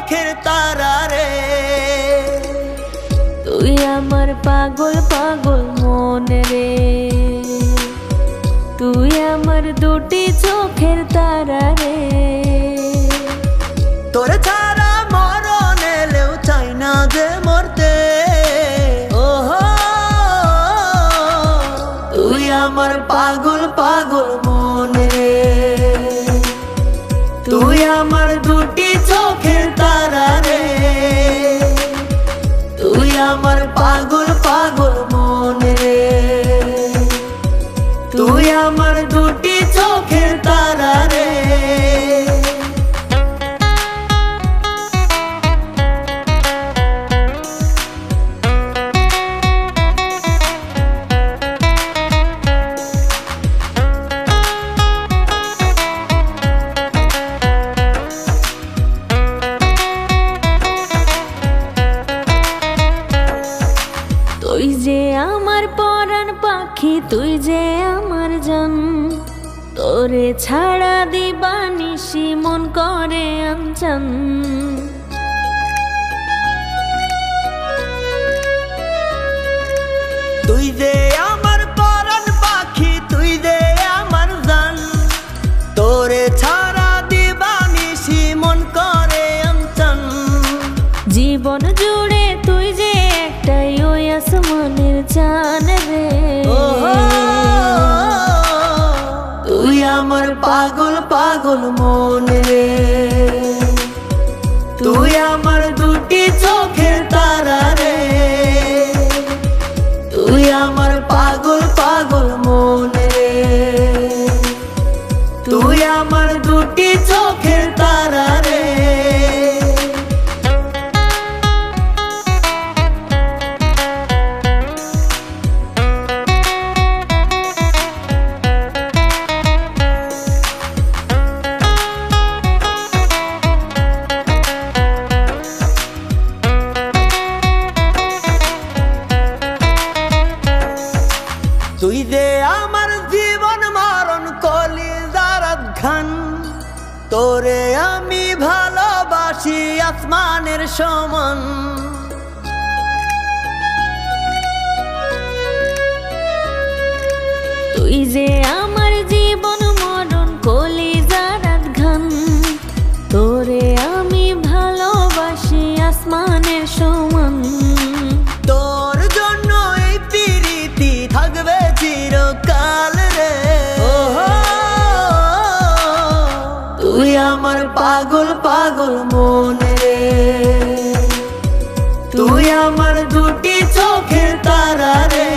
চোখের তারা রে। তুই আমার পাগল পাগল মন রে, তুই আমার দুটি চোখের তারা রে। তোর ছাড়া মরণ এলেও চাই না যে মরতে। ওহো তুই আমার পাগল পাগল মন রে, তুই আমার দুটি চোখের তারা রে। তুই আমার পাগল পাগল মন রে, তুই আমার দুটি চোখের তারা রে। তুই যে আমার পরাণ পাখি, তুই যে আমার জান, তোরে ছাড়া দিবানিশি মন করে আনচান। তুই যে আমার পরাণ পাখি, তুই যে আমার জান, তোরে ছাড়া দিবানিশি মন করে আনচান। জীবন জুড়ে তুই যে একটাই ওই আসমানের চান রে। তুই আমার পাগল পাগল মন রে, তুই আমার দুটি চোখের তারা রে। তুই আমার পাগল পাগল মন রে, তুই আমার দুটি চোখের তারা রে। তুই যে আমার জীবন মরণ কলিজার খান, তোরে আমি ভালোবাসি আসমানের সমান। তুই যে আমার জীবন মরণ কলিজার গান, তোরে আমি ভালোবাসি আসমানের সমান। তোর জন্য এই প্রীতি থাকবে চিরকাল রে। তুই আমার পাগল পাগল মন রে, তুই আমার দুটি চোখের তারা রে।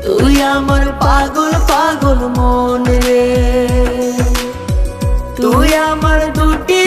তুই আমার পাগল পাগল মন রে, তুই আমার দুটি